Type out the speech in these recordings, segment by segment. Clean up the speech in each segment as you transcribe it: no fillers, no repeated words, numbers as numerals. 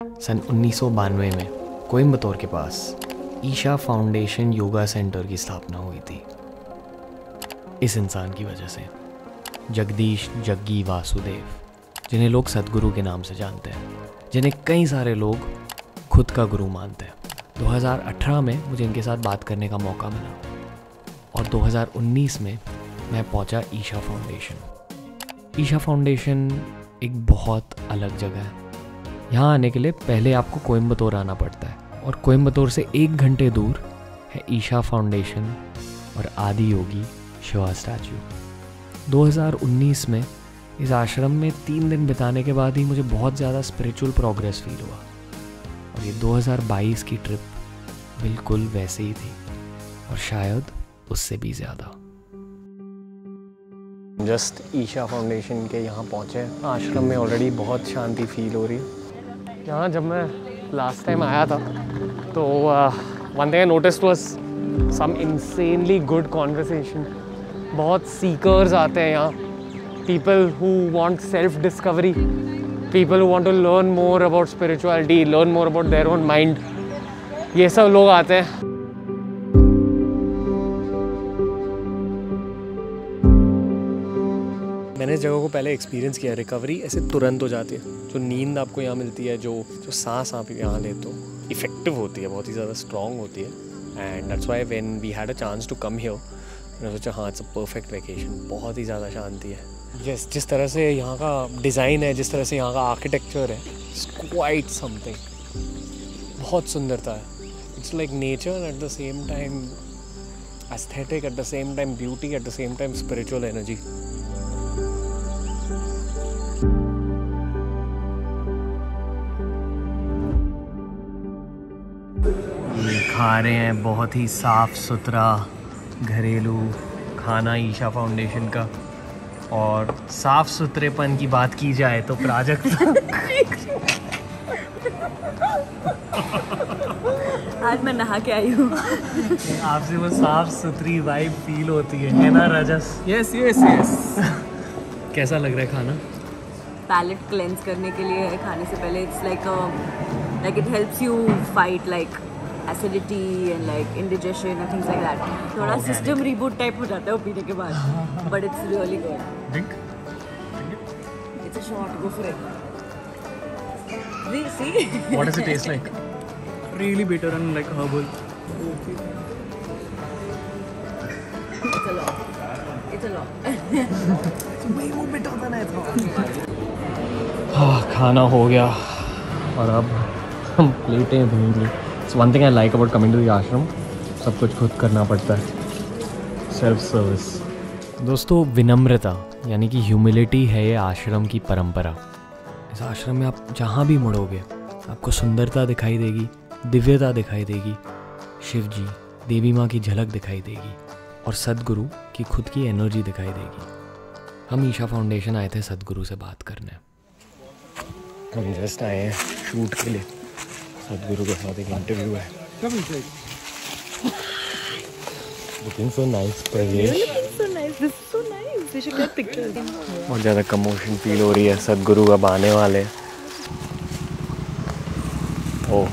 सन 1992 में कोयम्बतूर के पास Isha foundation yoga centre की स्थापना हुई थी। इस इंसान की वजह से, जगदीश जग्गी वासुदेव, जिन्हें लोग सद्गुरु के नाम से जानते हैं, जिन्हें कई सारे लोग खुद का गुरु मानते हैं। 2018 में मुझे इनके साथ बात करने का मौका मिला और 2019 में मैं पहुंचा ईशा फाउंडेशन। ईशा फाउंडेशन एक बहुत अलग जगह है। यहाँ आने के लिए पहले आपको कोयम्बतूर आना पड़ता है और कोयम्बतूर से 1 घंटे दूर है ईशा फाउंडेशन और आदि योगी शिवा स्टैचू। 2019 में इस आश्रम में 3 दिन बिताने के बाद ही मुझे बहुत ज़्यादा स्पिरिचुअल प्रोग्रेस फील हुआ और ये 2022 की ट्रिप बिल्कुल वैसे ही थी और शायद उससे भी ज़्यादा। जस्ट ईशा फाउंडेशन के यहाँ पहुँचे। आश्रम में ऑलरेडी बहुत शांति फील हो रही है। यहाँ जब मैं लास्ट टाइम आया था तो one thing I noticed was some insanely good conversation. बहुत सीकर्स आते हैं यहाँ, people who want self discovery, people who want to learn more about spirituality, learn more about their own mind, ये सब लोग आते हैं। मैंने इस जगह को पहले एक्सपीरियंस किया। रिकवरी ऐसे तुरंत हो जाती है। जो नींद आपको यहाँ मिलती है, जो सांस आप यहाँ लेते हो, इफ़ेक्टिव होती है, बहुत ही ज़्यादा स्ट्रॉन्ग होती है। And that's why when we had a chance to come here, मैंने सोचा हाँ इट्स अ परफेक्ट वेकेशन। बहुत ही ज़्यादा शांति है। जिस तरह से यहाँ का डिज़ाइन है, जिस तरह से यहाँ का आर्किटेक्चर है, इट्स क्वाइट समथिंग। बहुत सुंदरता है। It's like nature at the same time, aesthetic at the same time, beauty at the same time, spiritual energy. खा रहे हैं बहुत ही साफ़ सुथरा घरेलू खाना ईशा फाउंडेशन का। और साफ़ सुथरेपन की बात की जाए तो प्राजक्त आज मैं नहा के आई हूँ। आपसे वो साफ़ सुथरी वाइब फील होती है ना रजस? Yes yes yes. कैसा लग रहा है खाना? पैलेट क्लेंस करने के लिए खाने से पहले it's like it helps you fight like acidity and like indigestion and things like that. थोड़ा सिस्टम रिबूट टाइप हो जाता है वो पीने के बाद, but it's really good. Drink? It's a shot, go for it. See? What does it taste like? Really bitter and like herbal. It's a lot. It's a lot. Way more bitter than I thought. हाँ, खाना हो गया और अब हम प्लेटें धोएंगे। It's one thing I like about coming to the ashram, सब कुछ खुद करना पड़ता है, सेल्फ सर्विस। दोस्तों, विनम्रता यानी कि ह्यूमिलिटी है ये आश्रम की परंपरा। इस आश्रम में आप जहाँ भी मुड़ोगे आपको सुंदरता दिखाई देगी, दिव्यता दिखाई देगी, शिव जी, देवी माँ की झलक दिखाई देगी और सद्गुरु की खुद की एनर्जी दिखाई देगी। हम ईशा फाउंडेशन आए थे सद्गुरु से बात करने। हम जस्ट आए हैं शूट के लिए। सद्गुरु के साथ एक इंटरव्यू है। Looking so nice. बहुत ज़्यादा कमोशन फील हो रही है। सद्गुरु अब आने वाले। ओह,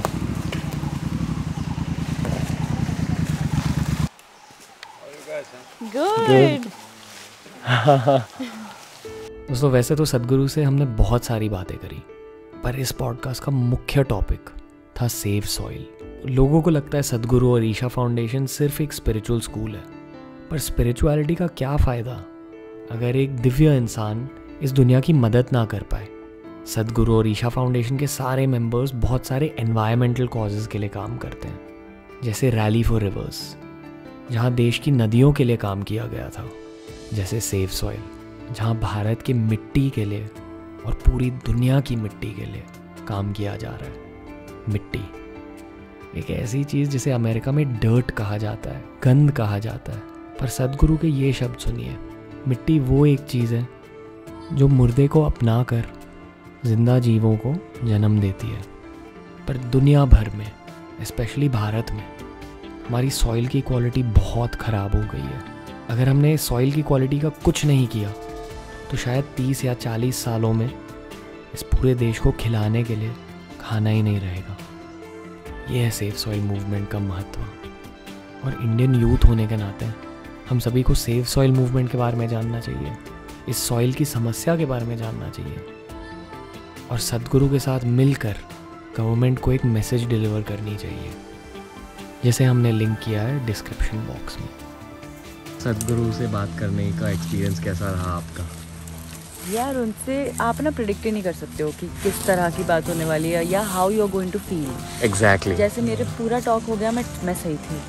Good. दोस्तों, वैसे तो सद्गुरु से हमने बहुत सारी बातें करी, पर इस पॉडकास्ट का मुख्य टॉपिक था सेव सॉइल। लोगों को लगता है सद्गुरु और ईशा फाउंडेशन सिर्फ एक स्पिरिचुअल स्कूल है, पर स्पिरिचुअलिटी का क्या फ़ायदा अगर एक दिव्य इंसान इस दुनिया की मदद ना कर पाए। सद्गुरु और ईशा फाउंडेशन के सारे मेंबर्स बहुत सारे एनवायरमेंटल कॉजेज़ के लिए काम करते हैं, जैसे रैली फॉर रिवर्स, जहाँ देश की नदियों के लिए काम किया गया था, जैसे सेव सॉइल, जहाँ भारत की मिट्टी के लिए और पूरी दुनिया की मिट्टी के लिए काम किया जा रहा है। मिट्टी एक ऐसी चीज़ जिसे अमेरिका में डर्ट कहा जाता है, गंद कहा जाता है, पर सद्गुरु के ये शब्द सुनिए। मिट्टी वो एक चीज़ है जो मुर्दे को अपना कर जिंदा जीवों को जन्म देती है। पर दुनिया भर में, स्पेशली भारत में, हमारी सॉइल की क्वालिटी बहुत ख़राब हो गई है। अगर हमने सॉइल की क्वालिटी का कुछ नहीं किया तो शायद 30 या 40 सालों में इस पूरे देश को खिलाने के लिए खाना ही नहीं रहेगा। ये है सेफ सॉइल मूवमेंट का महत्व। और इंडियन यूथ होने के नाते हम सभी को सेफ सॉइल मूवमेंट के बारे में जानना चाहिए, इस सॉइल की समस्या के बारे में जानना चाहिए और सद्गुरु के साथ मिलकर गवर्नमेंट को एक मैसेज डिलीवर करनी चाहिए, जैसे हमने लिंक किया है डिस्क्रिप्शन बॉक्स में। सद्गुरु से बात करने का एक्सपीरियंस कैसा रहा आपका? यार उनसे आप ना प्रिडिक्ट ही नहीं कर सकते हो कि किस तरह की बात होने वाली है या how you are going to feel. Exactly. जैसे मेरे पूरा टॉक हो गया, मैं सही थी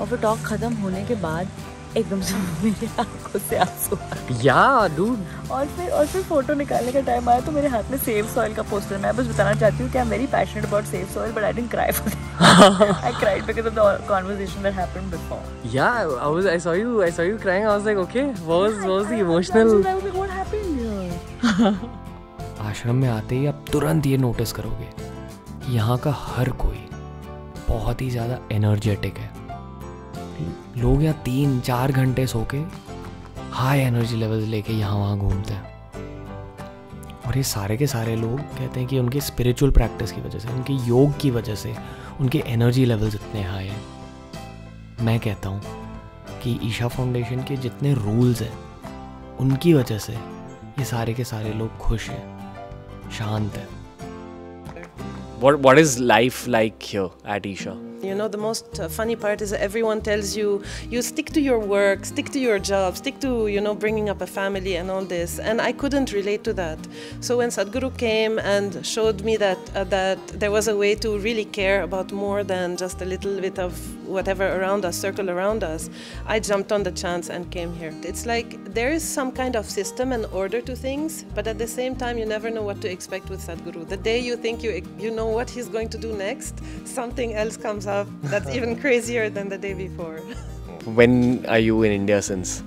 और फिर टॉक ख़त्म होने के बाद एकदम से मेरे आंखों से आंसू या डूड। और फिर फोटो निकालने का टाइम आया तो मेरे हाथ में सेव सॉइल का पोस्टर। मैं बस बताना चाहती हूँ कि I am very passionate about save soil but I didn't cry for that. I cried because of the conversation that happened before. Yeah, I saw you crying. I was like, okay, what was the emotional? I was like, what happened here? आश्रम में आते ही आप तुरंत ये notice करोगे कि यहाँ का हर कोई बहुत ही ज़्यादा एनर्जेटिक है। लोग यहाँ 3-4 घंटे सो के हाई एनर्जी लेवल्स लेके यहाँ वहाँ घूमते हैं। और ये सारे के सारे लोग कहते हैं कि उनके स्पिरिचुअल प्रैक्टिस की वजह से, उनके योग की वजह से उनके एनर्जी लेवल्स इतने हाई हैं। मैं कहता हूँ कि ईशा फाउंडेशन के जितने रूल्स हैं उनकी वजह से ये सारे के सारे लोग खुश हैं, शांत हैं। What is life like here at Isha? You know, the most funny part is that everyone tells you, you stick to your work, stick to your job, stick to, you know, bringing up a family and all this. And I couldn't relate to that. So when Sadhguru came and showed me that there was a way to really care about more than just a little bit of whatever around us, circle around us, I jumped on the chance and came here. It's like there is some kind of system and order to things, but at the same time, you never know what to expect with Sadhguru. The day you think you know what he's going to do next, something else comes up that's even crazier than the day before. When are you in India since?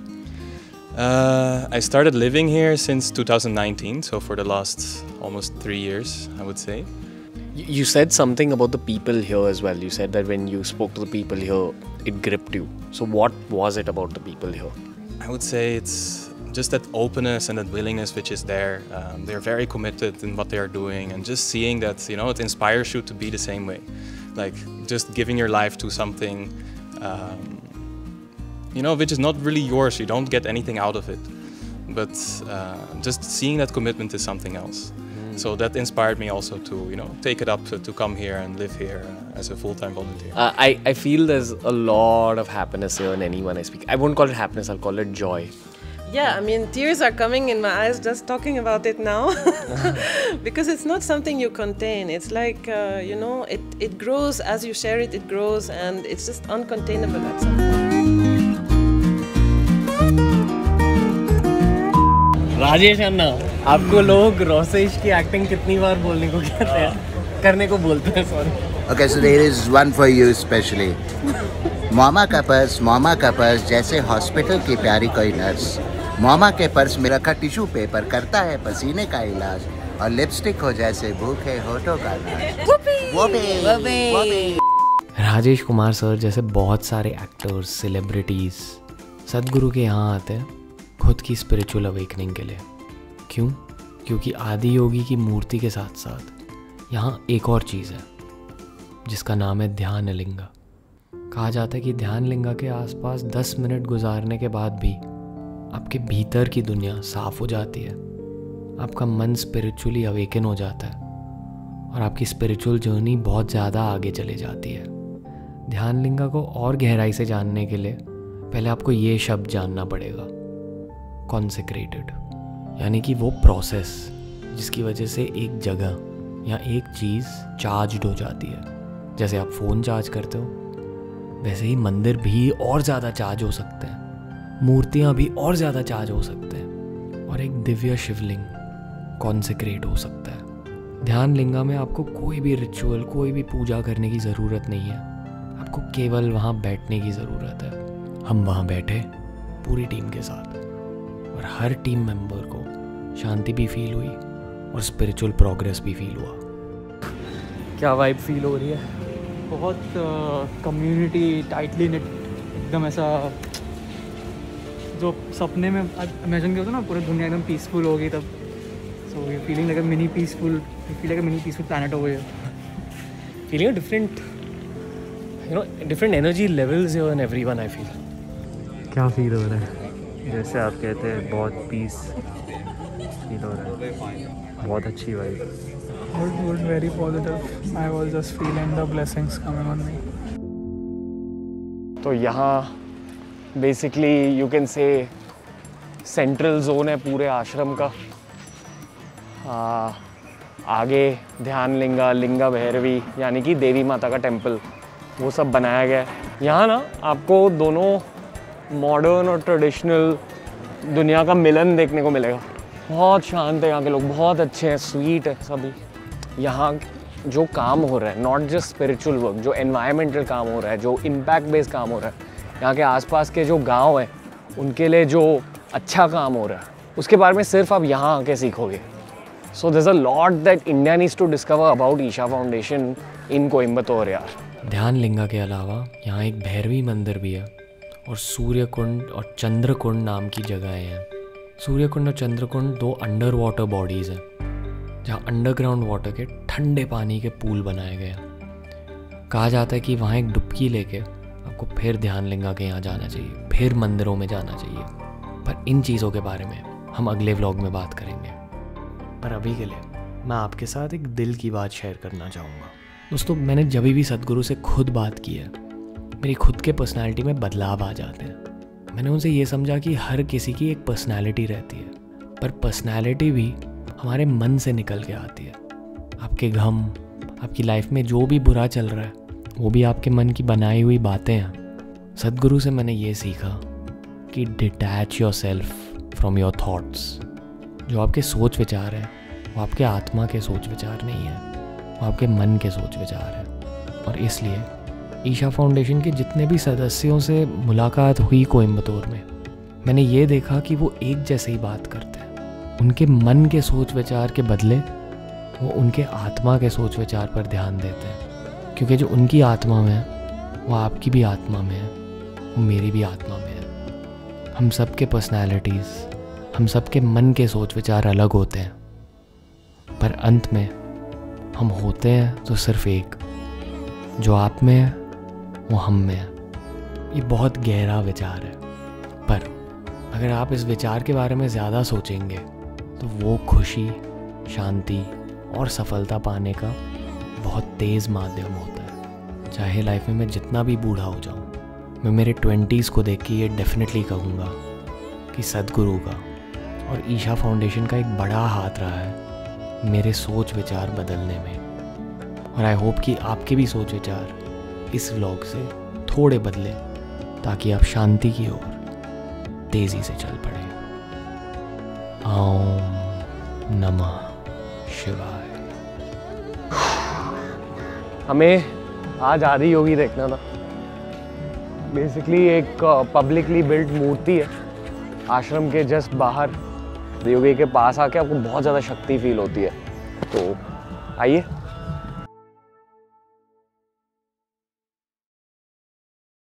I started living here since 2019, so for the last almost 3 years, I would say. You said something about the people here as well. You said that when you spoke to the people here, it gripped you. So what was it about the people here? I would say it's just that openness and that willingness which is there. They're very committed in what they are doing, and just seeing that, you know, it inspires you to be the same way. Like just giving your life to something, you know, which is not really yours. You don't get anything out of it, but just seeing that commitment is something else. So that inspired me also to, you know, take it up to come here and live here as a full-time volunteer. I feel there's a lot of happiness here in anyone I speak. I won't call it happiness, I'll call it joy. Yeah, I mean, tears are coming in my eyes just talking about it now. Because it's not something you contain. It's like, you know, it grows as you share it, it grows, and it's just uncontainable at some point. Rajesh अन्ना, आपको लोग रोसेश की acting कितनी बार बोलने को कहते हैं, करने को बोलते हैं, sorry. Okay, so there is one for you especially. मामा का पर्स जैसे हॉस्पिटल की प्यारी कोई नर्स। मामा के पर्स में रखा टिश्यू पेपर करता है पसीने का इलाज, और लिपस्टिक हो जैसे भूखे होठों का नाच। राजेश कुमार सर जैसे बहुत सारे एक्टर्स, सेलिब्रिटीज सद्गुरु के यहाँ आते हैं खुद की स्पिरिचुअल अवेकनिंग के लिए। क्यों? क्योंकि आदि योगी की मूर्ति के साथ साथ यहाँ एक और चीज़ है जिसका नाम है ध्यान लिंगा। कहा जाता है कि ध्यान लिंगा के आसपास 10 मिनट गुजारने के बाद भी आपके भीतर की दुनिया साफ हो जाती है, आपका मन स्पिरिचुअली अवेकन हो जाता है और आपकी स्पिरिचुअल जर्नी बहुत ज़्यादा आगे चले जाती है। ध्यान लिंगा को और गहराई से जानने के लिए पहले आपको ये शब्द जानना पड़ेगा, कॉन्सेक्रेटेड, यानी कि वो प्रोसेस जिसकी वजह से एक जगह या एक चीज़ चार्ज्ड हो जाती है। जैसे आप फ़ोन चार्ज करते हो वैसे ही मंदिर भी और ज़्यादा चार्ज हो सकते हैं, मूर्तियाँ भी और ज़्यादा चार्ज हो सकते हैं, और एक दिव्य शिवलिंग कॉन्सेक्रेट हो सकता है। ध्यान लिंगा में आपको कोई भी रिचुअल, कोई भी पूजा करने की ज़रूरत नहीं है, आपको केवल वहाँ बैठने की ज़रूरत है। हम वहाँ बैठे पूरी टीम के साथ और हर टीम मेंबर को शांति भी फील हुई और स्पिरिचुअल प्रोग्रेस भी फील हुआ। क्या वाइब फील हो रही है? बहुत कम्युनिटी टाइटली निट, एकदम ऐसा जो सपने में इमेजिन करते हो ना, पूरी दुनिया एकदम पीसफुल हो गई तब। So you feeling like a mini peaceful planet over here. feeling a different, different energy levels here in everyone, I feel. क्या फील हो रहा है? जैसे आप कहते हैं बहुत पीस फील हो रहा है, बहुत अच्छी vibe. Good, very positive. I was just feeling the blessings coming on me. तो यहाँ basically you can say central zone है पूरे आश्रम का. आगे ध्यान लिंगा, लिंगा भैरवी यानी कि देवी माता का टेम्पल, वो सब बनाया गया है. यहाँ ना आपको दोनों मॉडर्न और ट्रेडिशनल दुनिया का मिलन देखने को मिलेगा. बहुत शांत है यहाँ के लोग, बहुत अच्छे हैं, स्वीट है सभी. यहाँ जो काम हो रहा है, नॉट जस्ट स्पिरिचुअल वर्क, जो एनवायरमेंटल काम हो रहा है, जो इम्पैक्ट बेस्ड काम हो रहा है, यहाँ के आसपास के जो गांव हैं उनके लिए जो अच्छा काम हो रहा है, उसके बारे में सिर्फ आप यहाँ आके सीखोगे. So there is a lot that India needs to discover about Isha Foundation in Coimbatore यार. ध्यान लिंगा के अलावा यहाँ एक भैरवी मंदिर भी है और सूर्य कुंड और चंद्र कुंड नाम की जगहें हैं. सूर्य कुंड और चंद्र कुंड 2 अंडर वाटर बॉडीज़ हैं जहाँ अंडरग्राउंड वाटर के ठंडे पानी के पूल बनाए गए हैं. कहा जाता है कि वहाँ एक डुबकी लेके आपको फिर ध्यान लिंगा के यहाँ जाना चाहिए, फिर मंदिरों में जाना चाहिए. पर इन चीज़ों के बारे में हम अगले व्लॉग में बात करेंगे. पर अभी के लिए मैं आपके साथ एक दिल की बात शेयर करना चाहूँगा. दोस्तों, मैंने जब भी सद्गुरु से खुद बात की है, मेरी खुद के पर्सनालिटी में बदलाव आ जाते हैं. मैंने उनसे ये समझा कि हर किसी की एक पर्सनालिटी रहती है, पर पर्सनालिटी भी हमारे मन से निकल के आती है. आपके गम, आपकी लाइफ में जो भी बुरा चल रहा है, वो भी आपके मन की बनाई हुई बातें हैं. सद्गुरु से मैंने ये सीखा कि detach your self from your thoughts. जो आपके सोच विचार हैं वो आपके आत्मा के सोच विचार नहीं है, वो आपके मन के सोच विचार है. और इसलिए ईशा फाउंडेशन के जितने भी सदस्यों से मुलाकात हुई कोयम्बतूर में, मैंने ये देखा कि वो एक जैसे ही बात करते हैं. उनके मन के सोच विचार के बदले वो उनके आत्मा के सोच विचार पर ध्यान देते हैं. क्योंकि जो उनकी आत्मा में है वो आपकी भी आत्मा में है, वो मेरी भी आत्मा में है. हम सब के पर्सनैलिटीज़, हम सब के मन के सोच विचार अलग होते हैं, पर अंत में हम होते हैं तो सिर्फ एक. जो आप में है वो हम में है. ये बहुत गहरा विचार है, पर अगर आप इस विचार के बारे में ज़्यादा सोचेंगे तो वो खुशी, शांति और सफलता पाने का बहुत तेज़ माध्यम होता है. चाहे लाइफ में मैं जितना भी बूढ़ा हो जाऊँ, मैं मेरे 20s को देख के ये डेफिनेटली कहूँगा कि सद्गुरु का और ईशा फाउंडेशन का एक बड़ा हाथ रहा है मेरे सोच विचार बदलने में. और आई होप कि आपके भी सोच विचार इस व्लॉग से थोड़े बदले, ताकि आप शांति की ओर तेज़ी से चल पड़े. ओम नमः शिवाय. हमें आज आदि योगी देखना था. बेसिकली एक पब्लिकली बिल्ड मूर्ति है आश्रम के जस्ट बाहर. योगी के पास आके आपको बहुत ज़्यादा शक्ति फील होती है. तो आइए